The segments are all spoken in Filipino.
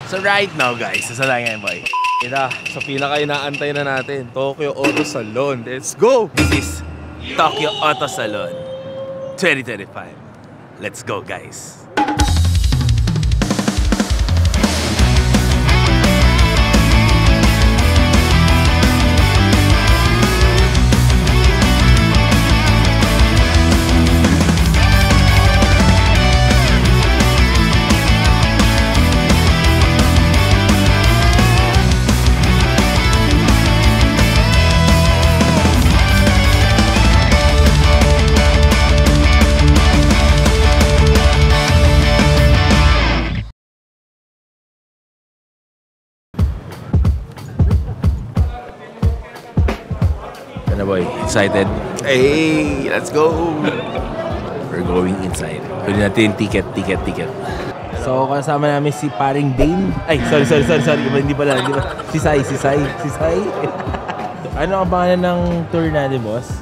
So right now guys, saan tayo ngayon boy? Ina, sa pinaka-inaantay na natin, Tokyo Auto Salon. Let's go! This is Tokyo Auto Salon 2025. Let's go guys! Boy, excited? Hey, let's go! We're going inside. Pwede natin ticket. So, kasama namin si paring Dane. Ay, sorry. Hindi pala. Si Sai. Ano ang pangalan ng tour natin, boss?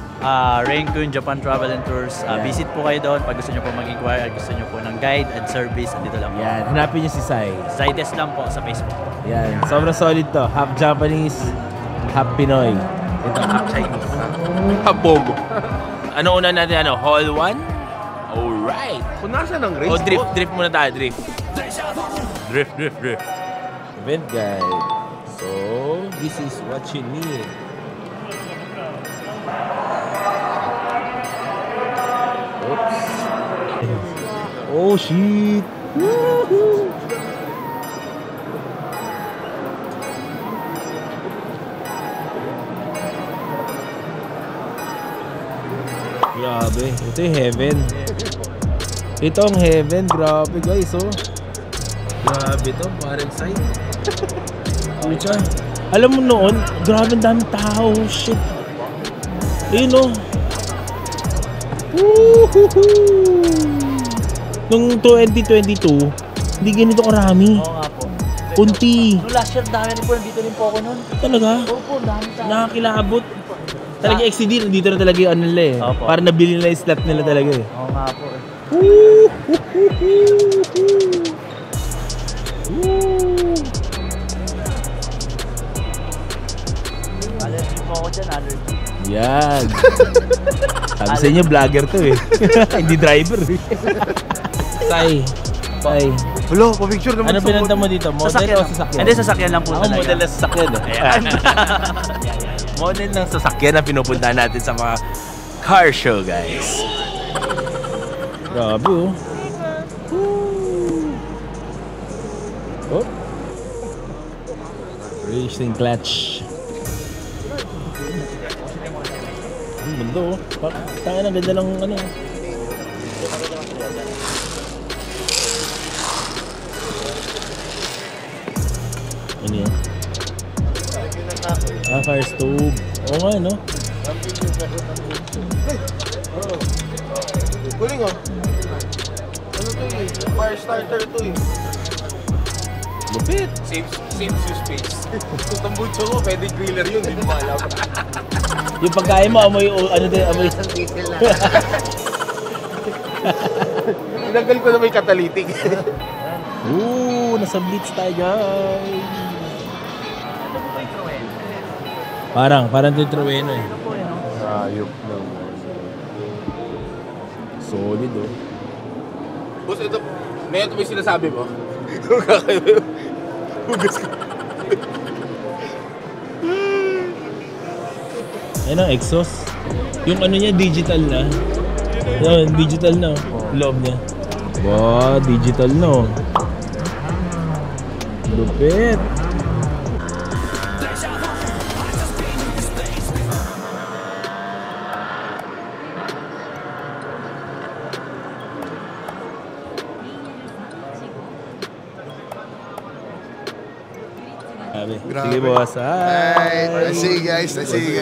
Rain-kun Japan Travel and Tours. Visit po kayo doon pag gusto nyo po mag-inquire, gusto nyo po ng guide and service, andito lang po. Yan, hanapin nyo si Sai. Zaides lang po sa Facebook. Yan, sobrang solid to. Half Japanese, half Pinoy. Ito, half Chinese. Half Bogo. Ano una natin? Hall 1? Alright. Kung nasa ng race, drift muna tayo, drift. Drift. Event guide. So, this is what you need. Oops. Oh shit. Woohoo. Grabe, ito yung heaven. Ito ang heaven, grabe guys, oh. Grabe to, parang side. Pucha. Alam mo noon, grabe ang daming tao, shit. Ayun, oh. Nung 2022, hindi ganito karami. Oo nga po. Kunti. Noong last year, dami rin po, nandito rin po ako noon. Talaga? Opo, dami tayo. Nakakilabot. Talaga XCD, nandito na talaga yung ano nila eh. Opo. Para nabili na yung slot nila talaga eh. Oo nga po eh. Allergy po ako dyan, allergy. Yan. Sabi sa inyo, vlogger to eh. Hindi driver eh. Sai. Hello, pa-picture naman. Ano pinanta mo dito? Model o sasakyan? Hindi, sasakyan lang po Ako talaga. model na sasakyan eh. Ayan. Model ng sasakyan na pinupunta natin sa mga car show, guys. Grabe oh. Oh. Racing clutch. Ang mundo oh. Tanga na, ganda lang ano. Ano yan? Fire stove. Oo nga, no? Kuling oh. Ano to eh? Fire starter to eh. Lupit. Same space. Kung tambucho ko, pwede griller yun. Hindi mo alam. Yung pagkain mo, amoy, ano din, amoy. Isang diesel na. Inagal ko na may catalytic. Nasa blitz tayo, guys. Parang Trueno eh. Ayop lang. Solid oh. Boss, ito may sinasabi mo? Hugas ka. Yan ang exhaust. Yung ano niya, digital na. Yan, digital na. Loob niya. Wow, digital na. Lupit. Grabe. Sige boss. Hi. I see you guys. See.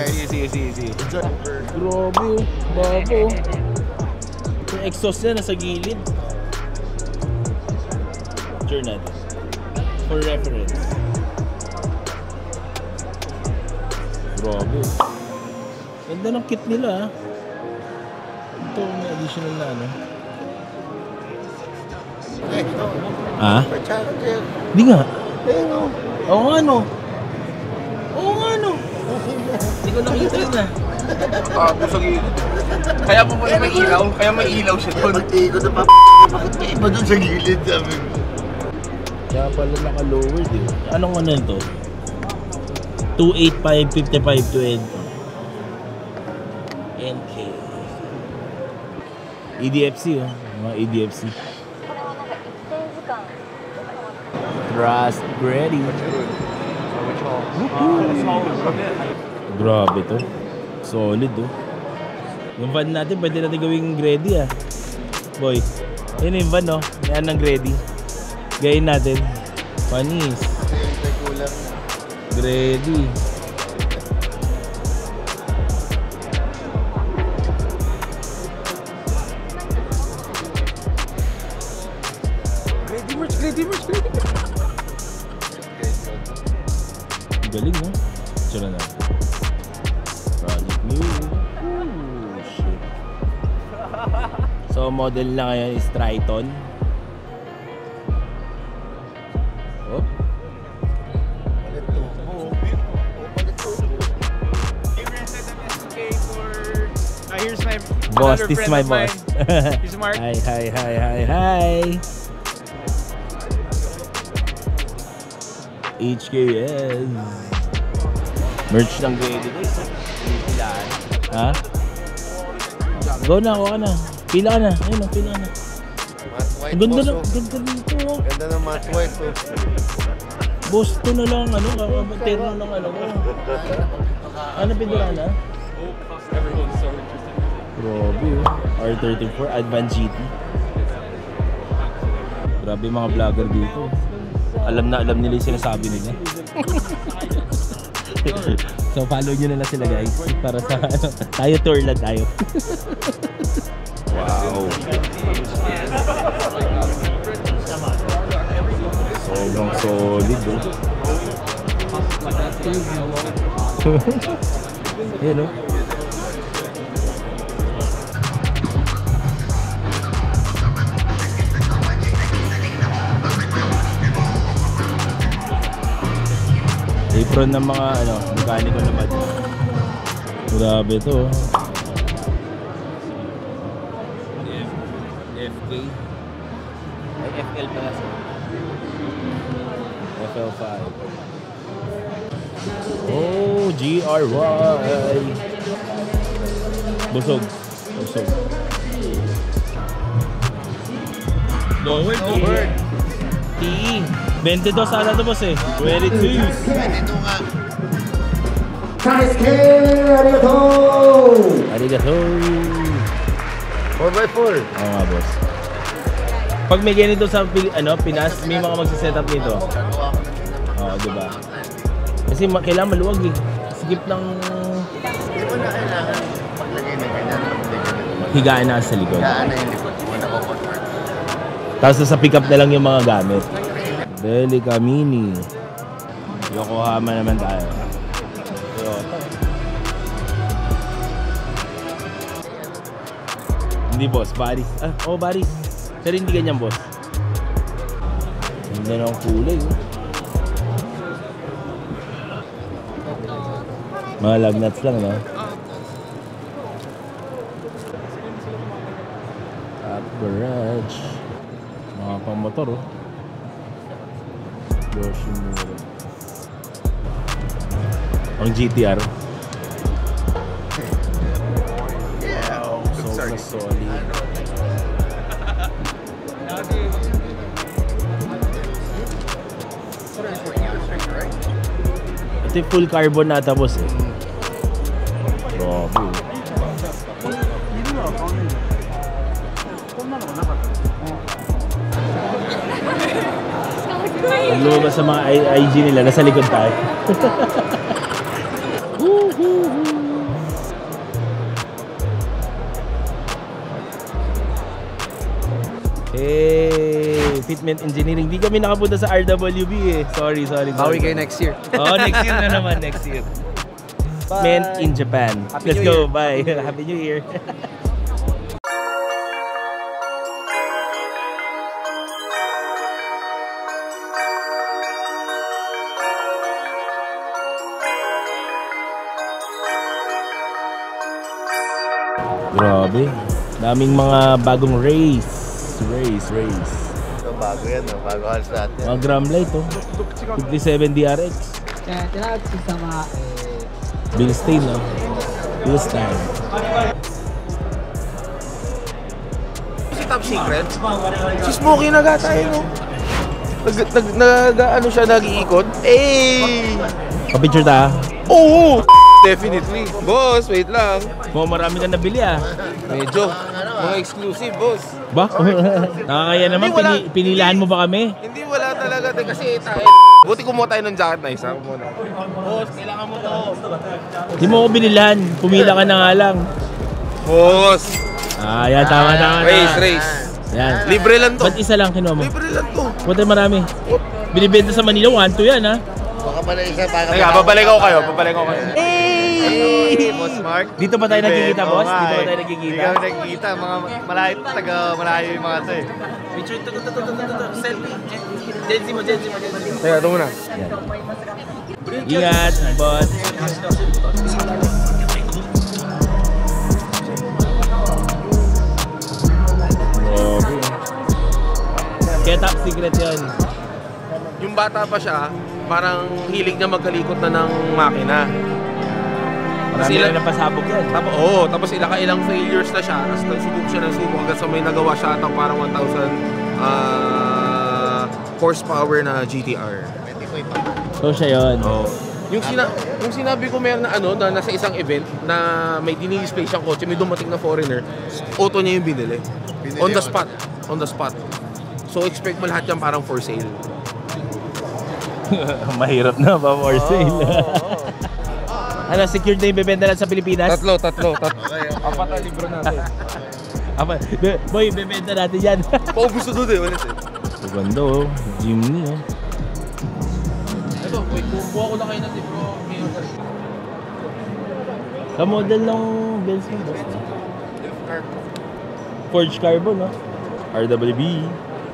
Grabe oh. Bago. Yung exhaust niya nasa gilid. Picture natin. For reference. Grabe. Ganda ng kit nila ah. Ito may additional na ano. Ah? Hindi nga. Ayun o. Oo nga no. Oo nga no. Hindi ko nakita yun ah. Doon sa gilid. Kaya po pala may ilaw. Kaya may ilaw siya doon. Pag-ikot na bakit may iba doon sa gilid, sabi mo. Kaya pala naka-lowered eh. Anong ano ito? 285-55-20 NK EDFC oh. Mga EDFC Trust ready. Grabe to. Solid oh. Yung van natin pwede natin gawing ready ah. Boy, yun yung van oh. Yan ang ready. Gayin natin. Panis. Ready. Galing no? Tsura na. Project new. Ooh, shit. So model na ngayon is Triton. Oh. Here's my Boss, another this is friend my of boss. mine. He's Mark. Hi. HKS. Merch ng Grady guys. Ha? Go na, ako ka na. Pila ka na. Ayun o, pila ka na. Matte white, Ganda boss, na, oh. ganda nito oh. Ganda ng matte white, oh. Boss, ito na lang, ano, kakabatero ng ano ko. Ano pintura na? Grabe oh. R34 Advanced GT. Grabe mga vlogger dito. Alam na alam nila yung sinasabi nila. So follow nyo na lang sila guys. Para sa ano, tayo tour lang tayo. Wow. Sobrang solid oh. Ayan oh. Apron ng mga ano, mekaniko naman. Grabe ito. FK. Ay, FL pala siya. FL5. Oh, GRY. Busog. Lower TE. 22 sana ito boss eh. 22. 22 nga. Kaisuke, arigato! Arigato. 4x4. Oo nga boss. Pag may ganito sa Pinas, may mga magsiset-up nito. Oo, diba? Kasi kailangan maluwag eh. Skip ng... Hindi mo na kailangan paglagay na ganyan. higaan na sa likod. Higaan na yung likod. Muna ko convert. Tapos sa pick up na lang yung mga gamit. Delica Mini. Yokohama naman tayo. Toyota. Hindi boss, Baris. Baris. Pero hindi ganyan boss. Hindi na ang kulay. Mga lug nuts lang, no? Top garage. Mga pang motor, oh. Yoshimura. Ang GTR. Wow, sobrang solid. Ito yung full carbon nata boss eh. Grabe. Pag lumabas sa mga IG nila, nasa likod tayo. Hey, Fitment Engineering. Di kami nakapunta sa RWB eh. Sorry. Bawi kayo next year. Oh, next year na naman, next year. Meant in Japan. Let's go, bye. Happy New Year. Grabe. Daming mga bagong race. So, bago yan, no? Bago halos natin. Mga gram light, oh. 57 DRX. Kaya tinawag ko sa mga Bilstein, no? Bilstein. Si Top Secret? Si Smokey nagatay, no? Ano siya, nag-iikot? Pa-picture ta, Oo! Definitely. Boss, wait lang. Mo marami ka nabili, ah. Medyo. Mga exclusive, boss. Ba? Nakakaya naman, Hindi, wala. pinilahan mo ba kami? Hindi, wala talaga. Kasi tayo. Buti kumuha tayo ng jacket na isa. Muna. Boss, kailangan mo to. Di mo ko binilahan, pumila ka na nga lang. Boss! Ah, yan, tama. Race. Yan. Libre lang to. Ba't isa lang kinuha mo? Libre lang to. Ba't ay marami? Binibenta sa Manila, 1-2 yan, ha? Baka pala isa, baka Teka, babalik ako kayo. Hey, Boss Mark. Dito pa tayo nagkikita, boss? Dito pa tayo nagkikita? Hindi kami nagkikita. Mga malayo yung mga to eh. Picture, selfie. Jensi mo. Teka, ito muna. Ingat, boss. Kaya top secret yun. Yung bata pa siya, parang hilig niya magkalikot na ng makina. Marami na napasabog yan. Tapos ilang failures na siya. Tapos nagsubok siya hanggang sa may nagawa siya atang parang 1,000 horsepower na GTR. So siya yun. Yung sinabi ko meron na na nasa isang event na may dinidisplay siyang kotse, may dumating na foreigner, auto niya yung binili. On the spot. So expect mo lahat yan parang for sale. Mahirap na pa for sale. Ano, secured na yung bebenta natin sa Pilipinas? Tatlo. Apat na libro natin. Boy, bebenta natin yan. Paubos na doon ulit eh. Maganda, oh. Jimny, oh. Ito, kuha ko na kayo natin bro. Ka-model ng Benz mo, boss. Forged carbon, no? RWB.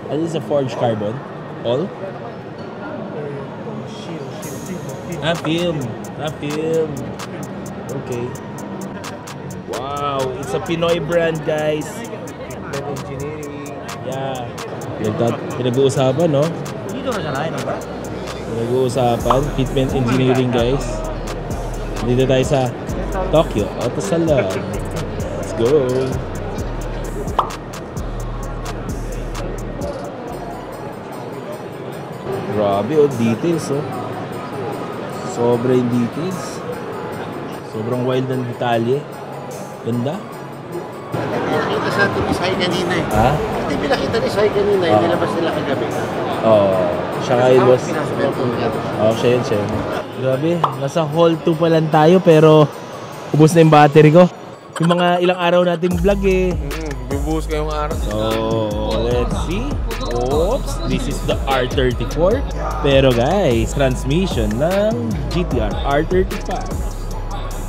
Ano is a forged carbon? All? Film. Okay. Wow, it's a Pinoy brand, guys. Engineering. Yeah. Pinag-uusapan, no? Pinag-uusapan. Fitment engineering, guys. Dito tayo sa Tokyo Auto Salon. Let's go. Grabe, oh. Details, oh. Sobra yung details. Sobrang wild ng detalye. Ganda. Nakita sa atin ni Sai kanina eh. Ha? Hindi pinakita ni Sai kanina eh. Nilabas nila kagabi. Oo. Siya nga yun, boss. Meron yan. Oo, siya yun. Grabe, nasa hall 2 pa lang tayo pero ubos na yung battery ko. Yung mga ilang araw natin vlog eh. Bibuhos kayong araw. So, let's see. Oops, this is the R34. Pero guys, transmission ng GTR R35.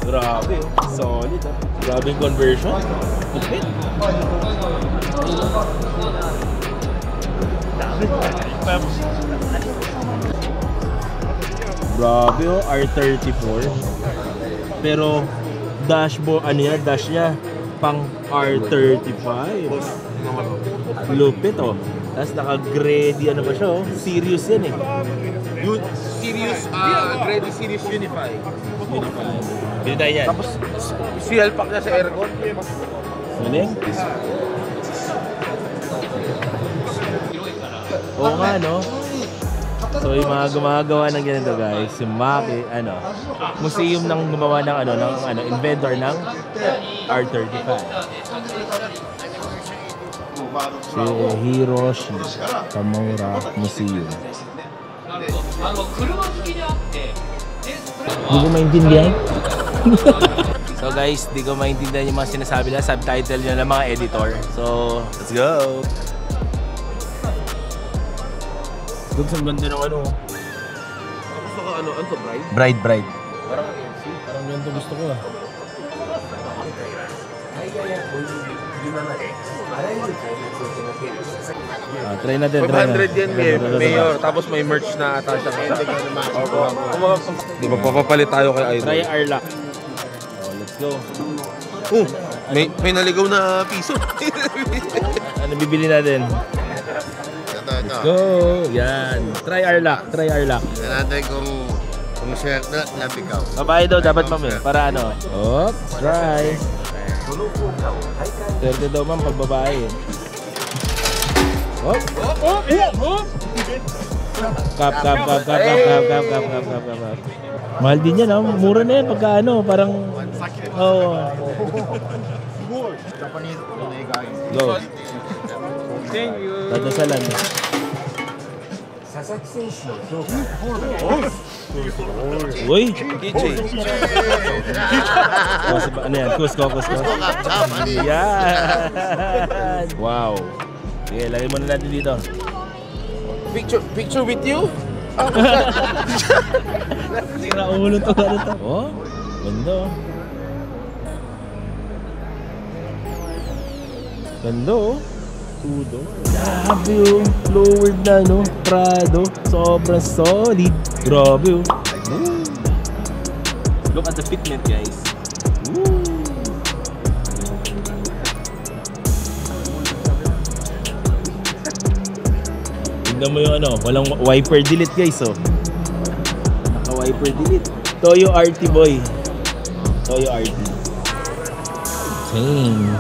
Grabe, solid. Grabe yung conversion. Lupit. Grabe, oh, R34. Pero dashboard, dash niya pang R35. Lupit, oh. Tapos naka-grade, ano ba siya, oh. Serious yan eh. Grady Series Unify. Bili tayo yan. Tapos, seal pack niya sa aircon. Galing. Oo nga, no? So, yung mga gumagawa ng ganito, guys, yung Maki, museum nang gumawa ng inventor ng R35. Si Hiroshi Tamura Museum. Di ko maintindihan. So guys, di ko maintindihan yung mga sinasabi nila, subtitle nyo ng mga editor. So, let's go! Doon sa ganda ng ano. Gusto ka ano to, Bride. Parang ganito gusto ko. Try natin. 500 yan, Mayor. Tapos may merch na ata siya. Di ba papapalit tayo kay Idol? Try Arlac. Oh, let's go. May naligaw na piso. Ano bibili natin? Ito. Go! Yan. Try our luck. Tignan natin kung swerte na napikaw. Babae daw dapat ma'am eh. Para ano? Oops, try. Swerte daw ma'am pag babae. Hop! Kap. Mahal din yan, oh. Mura na yan pagka ano, parang... Oh. Go. Thank you. Dadasalan. Uy! DJ. Ano yan? Kusko. Yan! Wow! Sige, lagay muna natin dito. Picture with you? Sira ulo to. Oh, ganda oh. Ganda oh. Tudo. Grabe oh. Lowered na no. Prado. Sobrang solid. Grabe oh. Look at the fitment guys. Tignan mo yung ano, walang wiper delete guys oh. Naka-wiper delete. Toyo RT boy. Toyo RT. Same.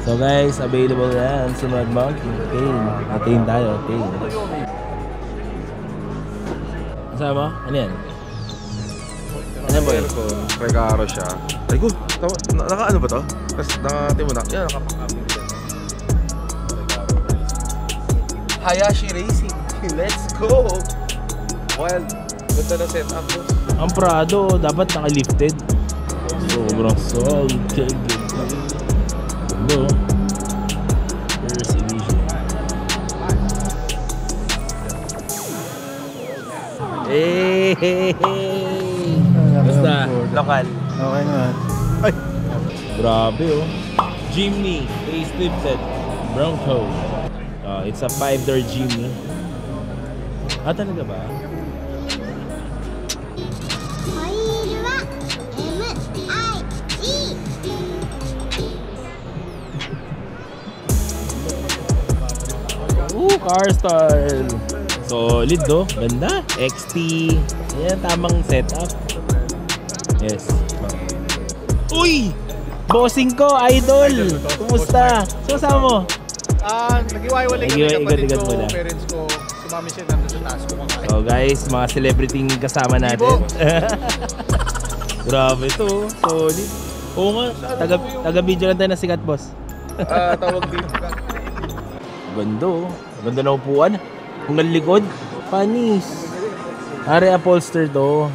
So guys, available yan sa Mad Monkey. Atain tayo, atain. Kasama? Ano yan? Ano boy? Regaro siya. Ay ko, naka-ano ba to? Tapos naka-timo na. Yan, naka-pack-up. Hayashi Racing. Let's go! Wild. Ganda na setup mo. Ang Prado, dapat naka-lifted. Sobrang solid. Ganda. First edition. Hey! Basta, lokal. Okay na. Ay! Grabe oh. Jimny, facelifted. Bronco. It's a 5-door Jimny. Ah, talaga ba? Car style. Solid do. Ganda. XT. Yan, tamang setup. Yes. Uy! Bossing ko, idol! Kumusta? Saan mo? Nag-iwaiwalay kami kapatid Igat ko, mo na. parents ko. Sumami siya nandun sa taas ko kumakain. So guys, mga celebrity kasama natin. Grabe to. Solid. Oo nga. Taga-video lang tayo na sikat, boss. Tawag dito. Ganda oh. Ganda na upuan. Hanggang likod. Panis. Are upholster to.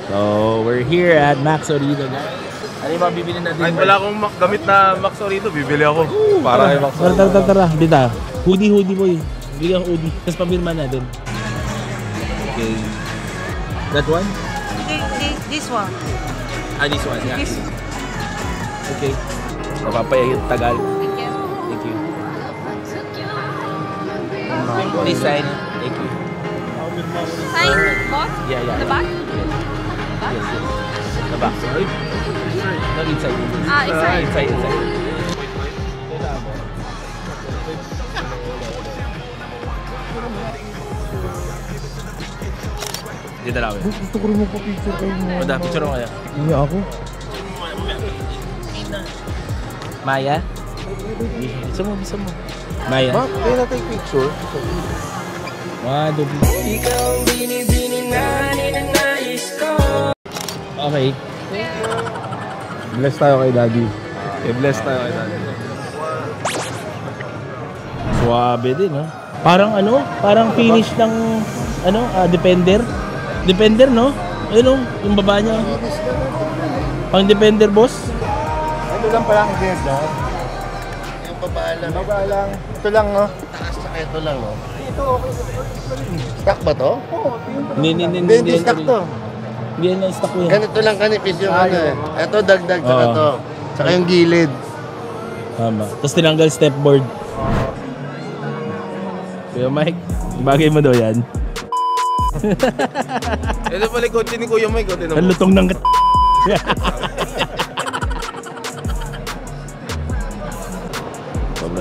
So, we're here at Max Orito, guys. Ano yung mabibili natin? Kahit wala akong gamit na Max Orito, bibili ako. Para kay Max Orito. Tara. Dita. Hoodie boy. Bili ang hoodie. Tapos pabirma natin. Okay. That one? This one. This one. Yeah. This. Okay. Napapayag tagal. Thank you. Thank you. Please sign. Thank you. Sign both? Yeah. The back? Yes. The back. Sorry. No, inside. Inside. Inside. Dito lang. Gusto ko rin magpa-picture kayo mo. Mada, picture mo kaya. Hindi ako. Maya? Bisa mo. Maya? Ma, kaya na take picture. Ikaw ang binibini na ninanais ko. Okay. Bless tayo kay Daddy. Bless tayo kay Daddy. Suabe din, ha? Parang finish ng, Defender. Defender, no? Ayun, yung baba niya. Pang Defender, boss. Ito lang pala ang ganda. Yung babala. Mabalang. Ito lang, no? Taas sa ito lang, no? Ito, okay. Stock ba to? Oo. Hindi stock to. Hindi yan stock ko yan. Ganito lang kanipis yung ano eh. Ito dagdag saka Oo. to. Saka yung gilid. Tama. Tapos tinanggal stepboard. Kuya Mike, bagay mo daw yan. Ito pala yung kotse ni Kuya Mike. Ang lutong ng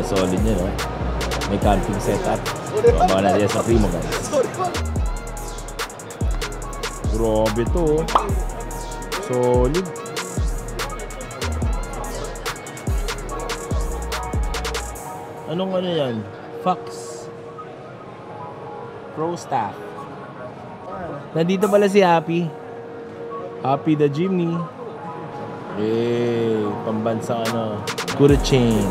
solid niya, no? May camping setup. Baka natin sa Primo, guys. Grabe to. Solid. Anong ano yan? Fox. Pro staff. Nandito pala si Happy. Happy the Jimny. Pambansang ano. Kuruchain.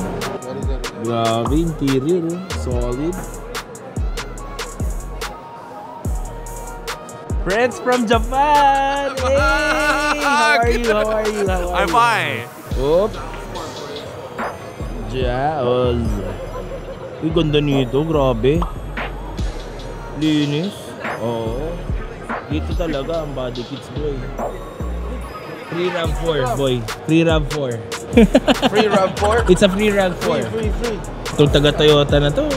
Grabe, interior. Solid. Friends from Japan! Hey! How are you? How are you? How are I'm you? fine. Oop. Jaws. Uy, ganda nito. Grabe. Linis. Oo. Dito talaga ang body kits, boy. Free RAM4, boy. Free RAM4. Free RAM4? It's a free RAM4. Free. Itong taga Toyota na to.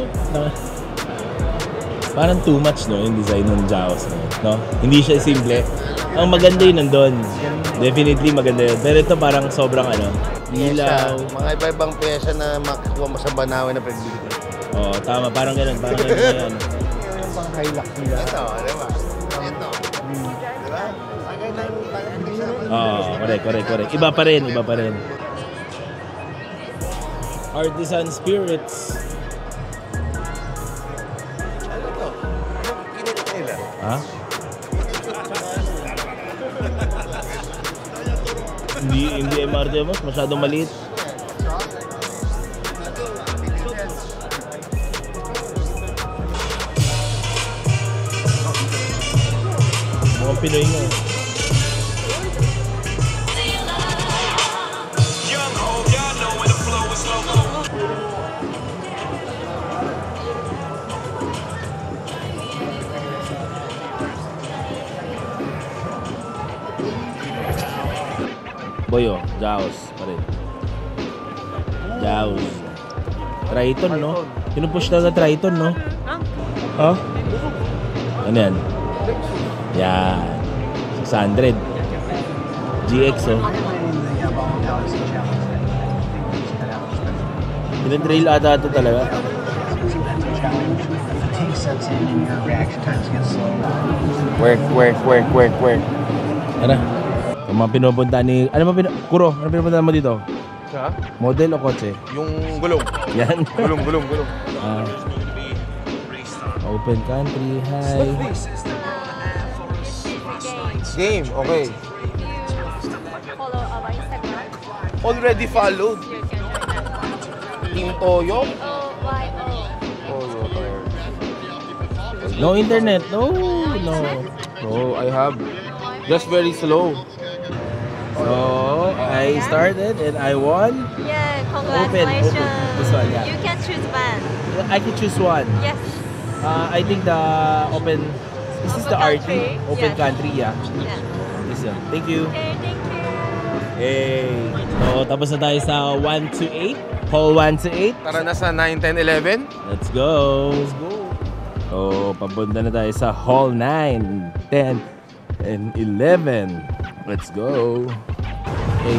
Parang too much, no, yung design ng Jaws, no? Hindi siya simple. Ang maganda yun nandun. Definitely maganda yun. Pero ito parang sobrang ano, ilaw. Mga iba-ibang pyesa na makukuha mo sa Banawe na pagbili. Oo, tama. Parang ganun. Parang ganun na yan. Yung pang Hilux nila. Ito, di ba? Ito. Di ba? Agad na yung Oo, correct. Iba pa rin. Artisan Spirits. Ha? Hindi MRT mas masyadong maliit. Mukhang Pinoy nga. Boyo, Jaws pa rin. Jaws. Triton, no? Pinupush na Triton, no? Ha? Ano yan? Yan. 600. GX, oh. Pinatrail ata ito talaga. Work. Ano? Ang mga pinupunta ni... Kuro, ano pinupunta mo dito? Sa? Model o kotse? Yung gulong. Yan. Gulong. Open country, hi. Game, okay. Follow our Instagram. Already followed. Team Toyo. No internet, no. Oh, I have. Just very slow. So, I started and I won. Yeah, congratulations. Open. This one, yeah. You can choose one. I can choose one. Yes. I think the open... This is Open the RT. country. Open Yeah. country, yeah. Yeah. This one. Thank you. Okay, thank you. Hey. So, tapos na tayo sa 1 to 8. Hall 1 to 8. Tara na sa 9, 10, 11. Let's go. So, papunta na tayo sa Hall 9, 10, and 11. Let's go. Hey.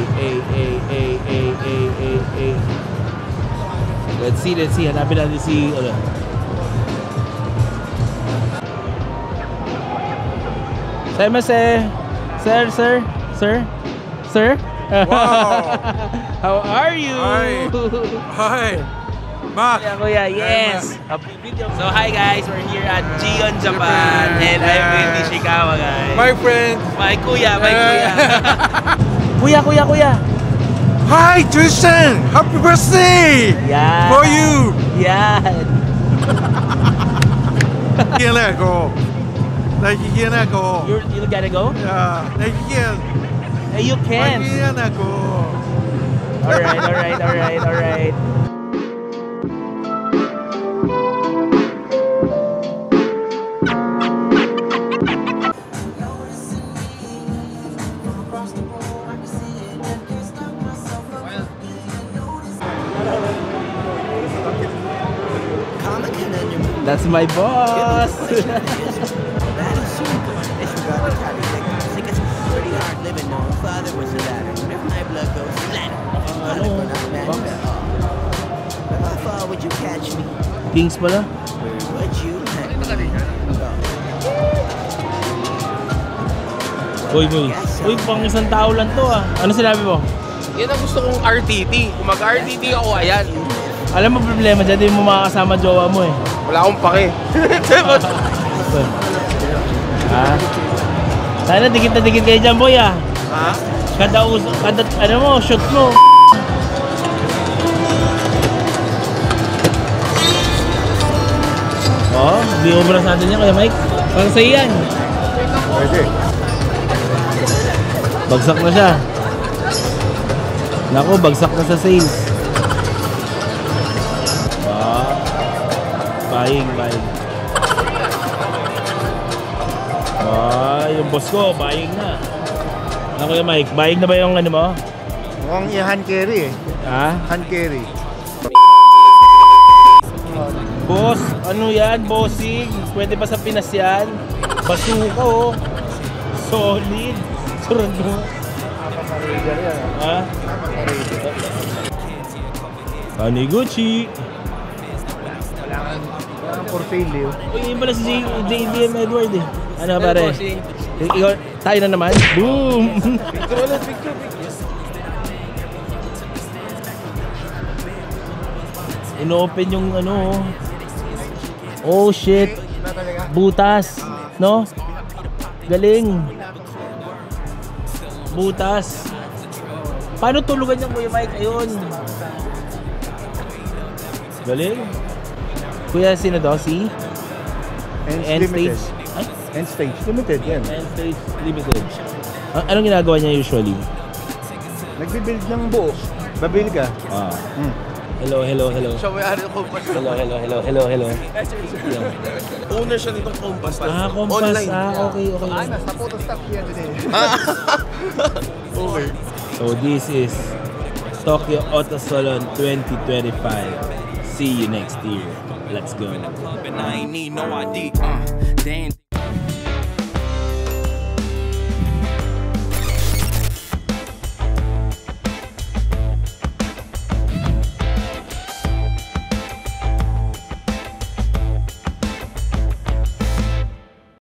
Let's see. Hanapin natin si... Ano? Sir? Wow! How are you? Hi! Mac! Kuya, yes! So, hi guys, we're here at Gion, Japan, and I'm with Nishikawa, guys. My friend! My kuya. Kuya! Hi, Tristan! Happy birthday! Yeah! For you! Yeah! Here go. Like here go. You gotta go? Yeah, like here. Hey, you can! Here go. Alright. That's my boss! Kings pala. Uy, boy. Uy, pang isang tao lang to ah. Ano sinabi mo? Yan ang gusto kong RTT. Kung mag-RTT ako, ayan. Alam mo problema dyan, di mo makakasama jowa mo eh. Wala akong pake. Ha? Sana dikit na dikit kayo dyan, boy ah. Ha? Kada ano mo, shoot mo. Oh, di obra sa atin yan, Kuya Mike. Para sa'yo yan. Pwede. Bagsak na siya. Naku, bagsak na sa sales. Buying. Yung boss ko, buying na. Ano Kuya Mike, buying na ba yung ano mo? Mukhang i-hand carry eh. Ha? Hand carry. Boss, ano yan, bossing? Pwede ba sa Pinas yan? Basuka oh. Solid. Surad mo. Ha? Taniguchi. Parang for sale eh. Uy, yun pala si JDM Edward eh. Ano pare? Ikaw, tayo na naman. Boom! Picture. Ino-open yung ano. Oh shit. Butas. No? Galing. Butas. Paano tulugan niya Kuya Mike? Ayun. Galing. Kuya, sino daw? Si? End Limited. Stage? Ay? End stage. Limited yan. End Stage Limited. Anong ginagawa niya usually? Nagbibuild ng buo. Babili ka. Ah. Hello. Siya may-ari ng Compass. Hello. Owner siya nitong Compass. Compass. Online. Okay. Nasa photo stock yan din. Okay. So this is Tokyo Auto Salon 2025. See you next year. Let's go. And I ain't need no ID. They ain't